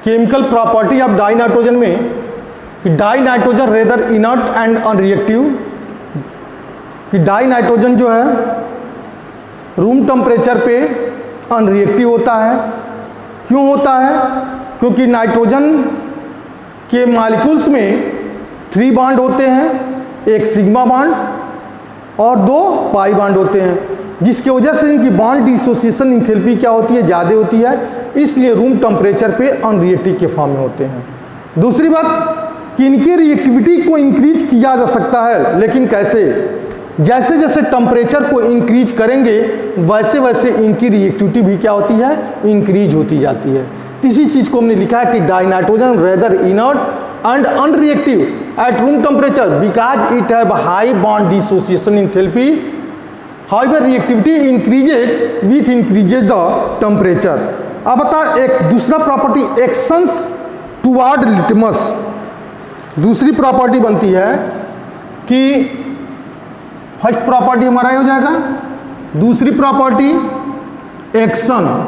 Chemical property of die nitrogen में कि die nitrogen rather inert and unreactive, कि die nitrogen जो है रूम टेम्परेचर पे अनरिएक्टिव होता है। क्यों होता है? क्योंकि नाइट्रोजन के मॉलिक्यूल्स में 3 बॉन्ड होते हैं, एक सिग्मा बॉन्ड और 2 पाई बॉन्ड होते हैं, जिसकी वजह से इनकी बॉन्ड डिसोसिएशन एंथैल्पी क्या होती है, ज़्यादा होती है, इसलिए रूम टेम्परेचर पे अनरिएक्टिव के फॉर्म में होते हैं। दूसरी बात कि इनकी रिएक्टिविटी को इंक्रीज किया जा सकता है, लेकिन कैसे? जैसे जैसे टेम्परेचर को इंक्रीज करेंगे वैसे वैसे इनकी रिएक्टिविटी भी क्या होती है, इंक्रीज होती जाती है। इसी चीज़ को हमने लिखा है कि die nitrogen rather inert and unreactive at room temperature because it have high bond dissociation enthalpy, however reactivity increases with increases the temperature. अब बता एक दूसरा प्रॉपर्टी एक्शंस टुवर्ड लिटमस। दूसरी प्रॉपर्टी बनती है कि फर्स्ट प्रॉपर्टी हमारा हो जाएगा, दूसरी property action,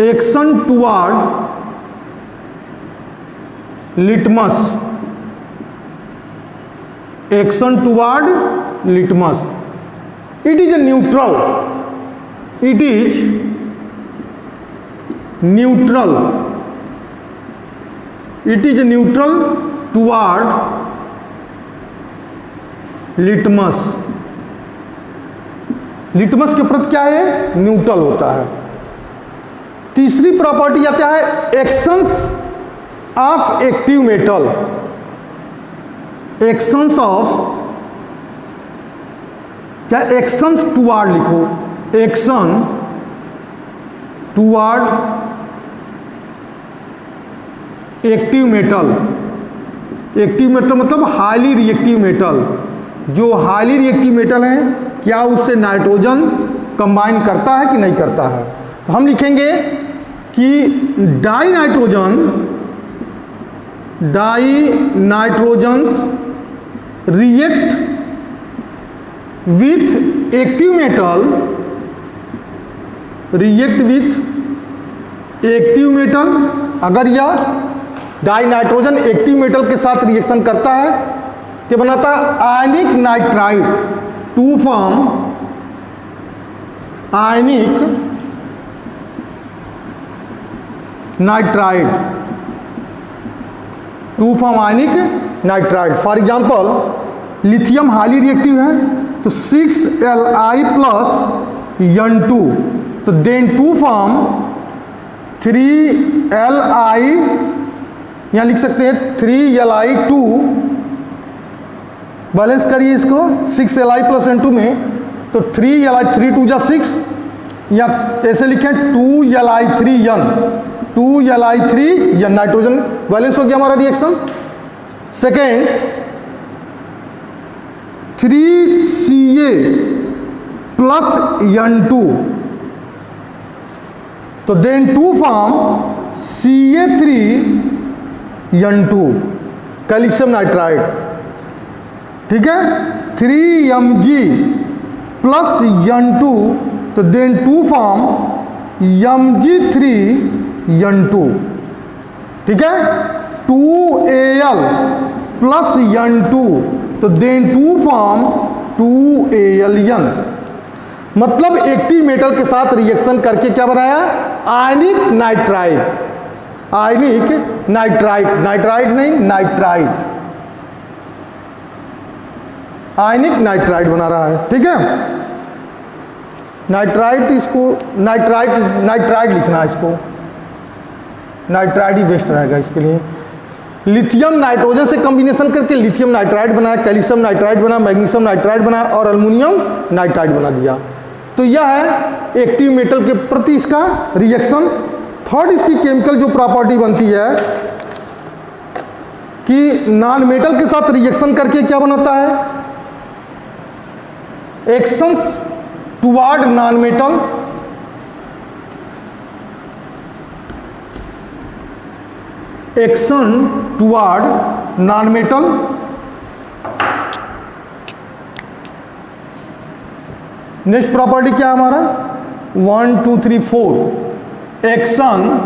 action toward litmus, action toward litmus. It is a neutral, it is neutral, it is a neutral toward litmus. Litmus के प्रति क्या है, न्यूट्रल होता है। तीसरी प्रॉपर्टी आता है actions of active metal, actions of, चाहे एक्शंस टुवर्ड लिखो, action toward active metal. Active metal मतलब हाईली रिएक्टिव मेटल। जो हाईली रिएक्टिव मेटल है क्या उससे नाइट्रोजन कंबाइन करता है कि नहीं करता है? तो हम लिखेंगे कि dinitrogens react with active metal, react with active metal. अगर यह डाई नाइट्रोजन एक्टिव मेटल के साथ रिएक्शन करता है तो बनाता है ionic nitride to form ionic nitride, to form ionic nitride. For example lithium highly reactive है तो 6Li प्लस N2, तो देन टू फॉर्म 3Li, यहाँ लिख सकते हैं 3Li2, बैलेंस करिए इसको 6Li प्लस N2 में, तो 3Li 3 2 जा 6, या ऐसे लिखें 2Li3N, 2Li3N, नाइट्रोजन बैलेंस हो गया हमारा reaction. Second 3Ca plus N2, तो then to form Ca3N2 calcium nitride, ठीक है। 3Mg प्लस N2, तो देन टू फॉर्म Mg3N2, ठीक है। 2Al प्लस N2, तो देन टू फॉर्म 2Aln। मतलब एक्टिव मेटल के साथ रिएक्शन करके क्या बनाया, आयनिक नाइट्राइड, आयनिक नाइट्राइड, नाइट्राइड नहीं नाइट्राइड, आयनिक नाइट्राइड बना रहा है, ठीक है। नाइट्राइड, इसको नाइट्राइड लिखना है, इसको नाइट्राइड ही बेस्ट रहेगा इसके लिए। लिथियम नाइट्रोजन से कॉम्बिनेशन करके लिथियम नाइट्राइड बनाया, कैल्शियम नाइट्राइड बना, मैग्नीशियम नाइट्राइड बना और अल्युमिनियम नाइट्राइड बना दिया। तो यह है एक्टिव मेटल के प्रति इसका रिएक्शन। थर्ड इसकी केमिकल जो प्रॉपर्टी बनती है कि नॉन मेटल के साथ रिएक्शन करके क्या बनाता है, actions toward non metal, action toward non metal. Next property क्या है हमारा 1 2 3 4, एक्शन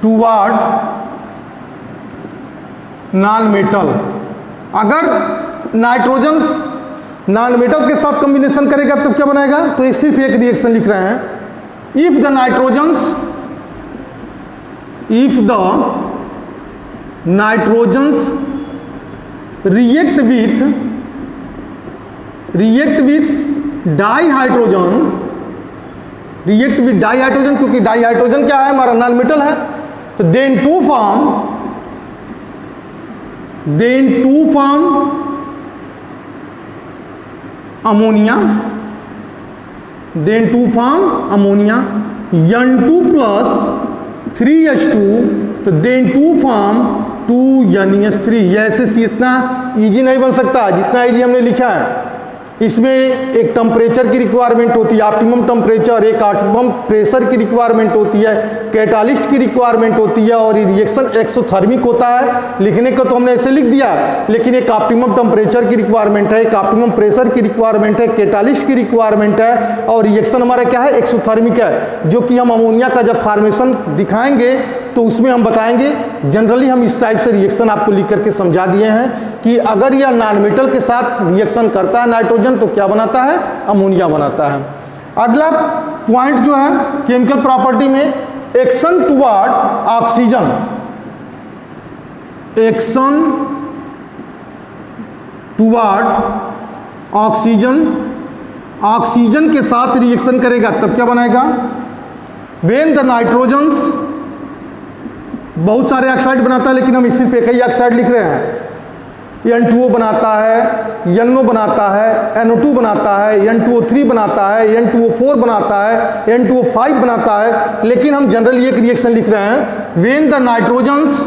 टुवर्ड नॉन मेटल। अगर नाइट्रोजन नॉन मेटल के साथ कॉम्बिनेशन करेगा तो क्या बनाएगा, तो ये सिर्फ एक रिएक्शन लिख रहे हैं, if the nitrogens react with dihydrogen, क्योंकि डाईहाइड्रोजन क्या है, हमारा नॉन मेटल है, तो then to form ammonia, N2 plus 3H2, तो देन टू फॉर्म 2NH3। ऐसे इतना इजी नहीं बन सकता जितना इजी हमने लिखा है। इसमें एक टेम्परेचर की रिक्वायरमेंट होती है, ऑप्टिमम टेम्परेचर, एक ऑप्टिमम प्रेशर की रिक्वायरमेंट होती है, कैटालिस्ट की रिक्वायरमेंट होती है, और ये रिएक्शन एक्सोथर्मिक होता है। लिखने को तो हमने ऐसे लिख दिया, लेकिन एक ऑप्टिमम टेम्परेचर की रिक्वायरमेंट है, एक ऑप्टिमम प्रेशर की रिक्वायरमेंट है, कैटालिस्ट की रिक्वायरमेंट है, और रिएक्शन हमारा क्या है, एक्सोथर्मिक है, जो कि हम अमोनिया का जब फॉर्मेशन दिखाएंगे तो उसमें हम बताएंगे। जनरली हम इस टाइप से रिएक्शन आपको लिख करके समझा दिए हैं कि अगर यह नॉन मेटल के साथ रिएक्शन करता है नाइट्रोजन तो क्या बनाता है, अमोनिया बनाता है। अगला पॉइंट जो है केमिकल प्रॉपर्टी में, एक्शन टुवर्ड ऑक्सीजन, ऑक्सीजन के साथ रिएक्शन करेगा तब क्या बनाएगा, व्हेन द नाइट्रोजन्स, बहुत सारे ऑक्साइड बनाता है लेकिन हम सिर्फ एक ही ऑक्साइड लिख रहे हैं, N2O बनाता है, NO बनाता है, NO2 बनाता है, N2O3 बनाता है, N2O4 बनाता है, N2O5 बनाता है, लेकिन हम जनरली एक रिएक्शन लिख रहे हैं, when the nitrogens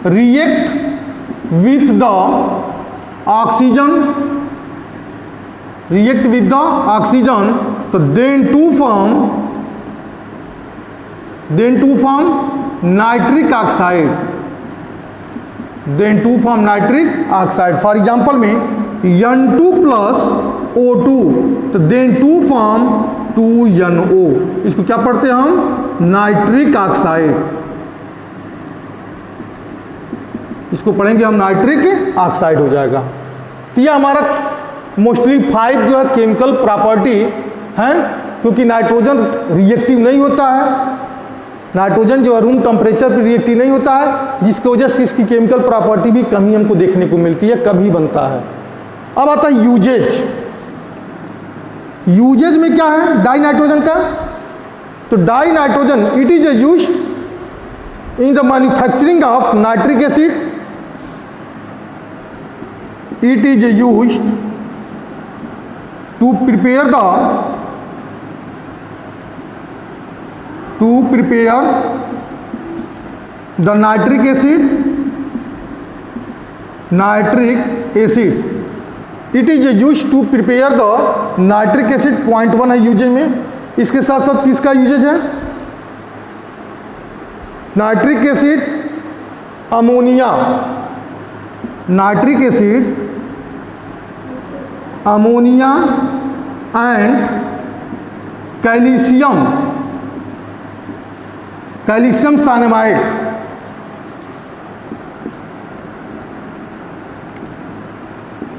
react with the oxygen, तो then to form nitric oxide. For example में N2 प्लस O2, तो देन टू फॉर्म 2NO, इसको क्या पढ़ते हैं हम, नाइट्रिक ऑक्साइड, इसको पढ़ेंगे हम नाइट्रिक ऑक्साइड हो जाएगा। तो यह हमारा मोस्टली 5 जो है केमिकल प्रॉपर्टी है, क्योंकि नाइट्रोजन रिएक्टिव नहीं होता है, नाइट्रोजन जो है रूम टेम्परेचर पर रिएक्टिव नहीं होता है, जिसकी वजह से इसकी केमिकल प्रॉपर्टी भी कमी हमको देखने को मिलती है, कभी बनता है। अब आता है यूजेज में क्या है डाई नाइट्रोजन का, तो die nitrogen it is used in the manufacturing of nitric acid, it is used to prepare the nitric acid, it is used to prepare the nitric acid, point 1 है usage में। इसके साथ साथ किसका usage है, nitric acid, ammonia, nitric acid, ammonia and calcium cyanamide.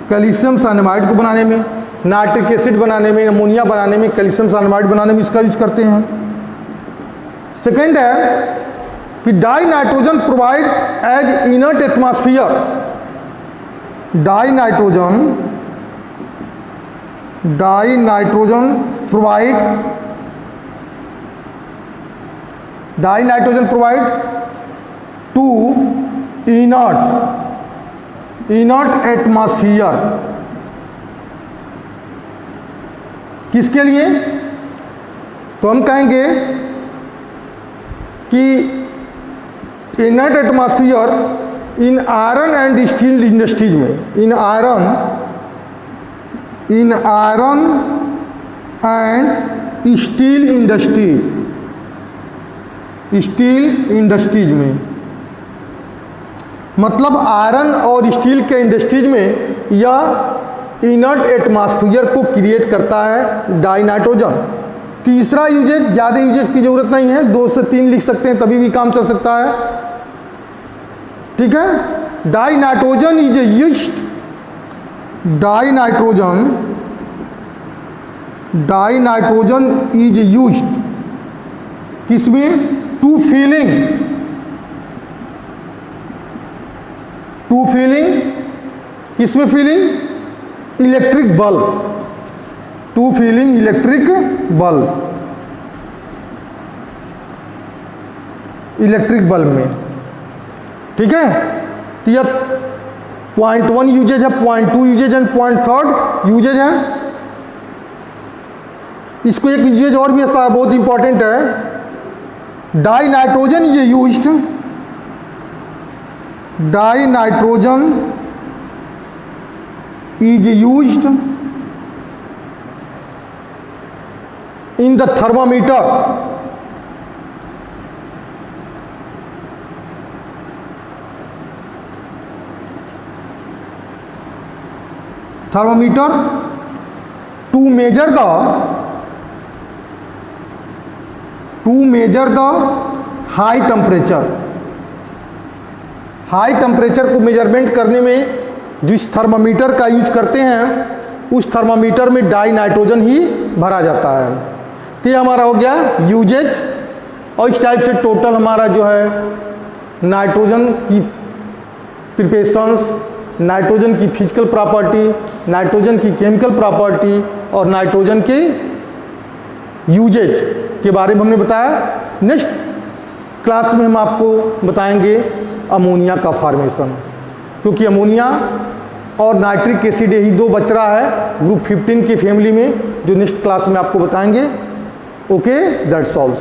Calcium cyanamide को बनाने में, नाइट्रिक एसिड बनाने में, अमोनिया बनाने में, कैल्शियम साइनामाइड बनाने में इसका यूज करते हैं। सेकेंड है कि dinitrogen provide as inert atmosphere, dinitrogen provide to inert atmosphere. किसके लिए, तो हम कहेंगे कि inert atmosphere in iron and steel industries में, in iron and steel industries में, मतलब आयरन और स्टील के इंडस्ट्रीज में यह इनर्ट एटमॉस्फेयर को क्रिएट करता है डाई नाइट्रोजन। तीसरा यूजेज, ज़्यादा यूजेज की जरूरत नहीं है, 2 से 3 लिख सकते हैं तभी भी काम चल सकता है, ठीक है। Dinitrogen is used, dinitrogen is used किसमें? टू फीलिंग किसमें filling? Electric bulb, to filling electric bulb में, ठीक है। तो यह 0.1 यूजेज है, 0.2 यूजेज है, 0.3 यूजेज है। इसको एक यूजेज और भी है, बहुत इंपॉर्टेंट है। Dinitrogen is used, dinitrogen is used in the thermometer, to measure the high temperature। High temperature को मेजरमेंट करने में जिस थर्मामीटर का यूज करते हैं उस थर्मामीटर में डाई नाइट्रोजन ही भरा जाता है। तो ये हमारा हो गया यूजेज, और इस टाइप से टोटल हमारा जो है नाइट्रोजन की प्रिपरेशंस, नाइट्रोजन की फिजिकल प्रॉपर्टी, नाइट्रोजन की केमिकल प्रॉपर्टी और नाइट्रोजन के यूजेज के बारे में हमने बताया। नेक्स्ट क्लास में हम आपको बताएंगे अमोनिया का फॉर्मेशन, क्योंकि अमोनिया और नाइट्रिक एसिड यही 2 बच रहा है ग्रुप 15 की फैमिली में, जो नेक्स्ट क्लास में आपको बताएंगे। Okay, that's all.